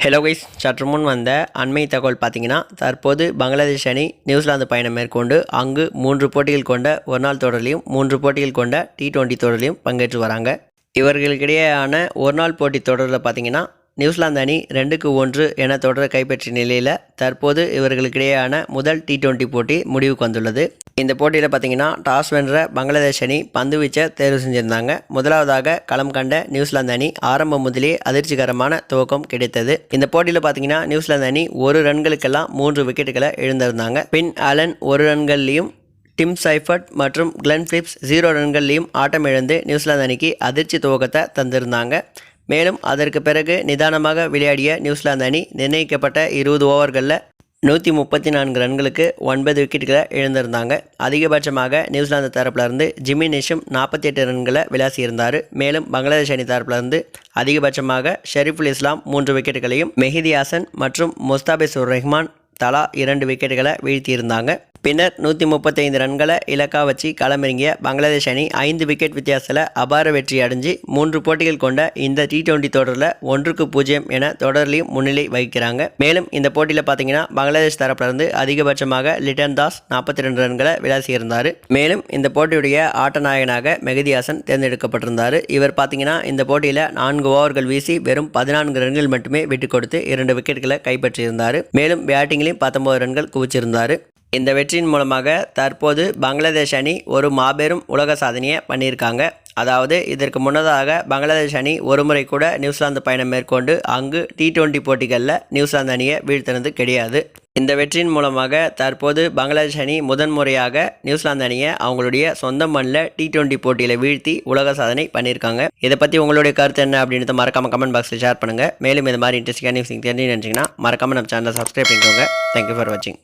Hello guys, சற்று முன் வந்த அண்மை தகவல் பார்த்தீங்கன்னா, தற்போது பங்களாதேஷ் அணி நியூசிலாந்து பயணம் மேற்கொண்டு அங்கு 3 போட்டிகள் கொண்ட ஒருநாள் தொடரிலையும் 3 போட்டிகள் கொண்ட T20 தொடரிலையும் பங்கேற்று வராங்க. இவர்களுக்கிடையேயான ஒருநாள் போட்டி தொடரில் பார்த்தீங்கன்னா, நியூசிலாந்து அணி 2-1 என தொடரை கைப்பற்றிய நிலையில் தற்போது இவர்களுக்கிடையேயான முதல் T20 போட்டி முடிவுக்கு வந்துள்ளது. இந்த போட்டியில் பார்த்தீங்கன்னா, டாஸ் வென்ற பங்களாதேஷ் அணி பந்து வீச்சை தேர்வு செஞ்சிருந்தாங்க. முதலாவதாக களம் கண்ட நியூசிலாந்து அணி ஆரம்பம் முதலே அதிர்ச்சிகரமான துவக்கம் கிடைத்தது. இந்த போட்டியில் பார்த்தீங்கன்னா, நியூசிலாந்து அணி 1 ரன்களுக்கெல்லாம் 3 விக்கெட்டுகளை இழந்திருந்தாங்க. பின் அலன் 1 ரன்கள்லையும் டிம் சைஃபர்ட் மற்றும் கிளென் பிலிப்ஸ் 0 ரன்கள்லையும் ஆட்டம் இழந்து நியூசிலாந்து அணிக்கு அதிர்ச்சி துவக்கத்தை தந்திருந்தாங்க. மேலும் அதற்கு பிறகு நிதானமாக விளையாடிய நியூசிலாந்து அணி நிர்ணயிக்கப்பட்ட 20 ஓவர்களில் 134 ரன்களுக்கு 9 விக்கெட்டுகளை இழந்திருந்தாங்க. அதிகபட்சமாக நியூசிலாந்து தரப்பிலிருந்து ஜிம்மி நிஷம் 48 ரன்களை விளாசியிருந்தார். மேலும் பங்களாதேஷ் அணி தரப்பிலிருந்து அதிகபட்சமாக ஷெரீஃபுல் இஸ்லாம் 3 விக்கெட்டுகளையும் மெஹதி ஹசன் மற்றும் முஸ்தாபிசுர் ரஹ்மான் தலா 2 விக்கெட்டுகளை வீழ்த்தியிருந்தாங்க. பின்னர் 135 ரன்களை இலக்கா வச்சு களமிறங்கிய பங்களாதேஷ் அணி 5 விக்கெட் வித்தியாசத்தில் அபார வெற்றி அடைஞ்சு 3 போட்டிகள் கொண்ட இந்த T20 தொடரில் 1-0 என தொடரிலையும் முன்னிலை வகிக்கிறாங்க. மேலும் இந்த போட்டியில் பார்த்தீங்கன்னா, பங்களாதேஷ் தரப்பிலிருந்து அதிகபட்சமாக லிட்டன் தாஸ் 42 ரன்களை விளாசியிருந்தார். மேலும் இந்த போட்டியுடைய ஆட்ட நாயகனாக மெஹதி ஹசன் தேர்ந்தெடுக்கப்பட்டிருந்தார். இவர் பார்த்தீங்கன்னா, இந்த போட்டியில் 4 ஓவர்கள் வீசி வெறும் 14 ரன்கள் மட்டுமே விட்டு கொடுத்து 2 விக்கெட்டுகளை கைப்பற்றியிருந்தார். மேலும் பேட்டிங்கிலையும் 19 ரன்கள் குவிச்சிருந்தார். இந்த வெற்றியின் மூலமாக தற்போது பங்களாதேஷ் அணி ஒரு மாபெரும் உலக சாதனையை பண்ணியிருக்காங்க. அதாவது இதற்கு முன்னதாக பங்களாதேஷ் அணி ஒரு முறை கூட நியூசிலாந்து பயணம் மேற்கொண்டு அங்கு T20 போட்டிகளில் நியூசிலாந்து அணியை வீழ்த்தினது கிடையாது. இந்த வெற்றியின் மூலமாக தற்போது பங்களாதேஷ் அணி முதன்முறையாக நியூசிலாந்து அணியை அவங்களுடைய சொந்த மண்ணில் T20 போட்டியில் வீழ்த்தி உலக சாதனை பண்ணியிருக்காங்க. இதை பற்றி உங்களுடைய கருத்து என்ன அப்படின்றத மறக்காமல் கமெண்ட் பாக்ஸில் ஷேர் பண்ணுங்கள். மேலும் இது மாதிரி இன்ட்ரெஸ்டிங்கான நியூஸ் தெரிஞ்சு நினச்சிங்கன்னா மறக்காமல் நம்ம சேனலை சப்ஸ்கிரைப் பண்ணிக்கோங்க. தேங்க்யூ ஃபார் வாட்சிங்.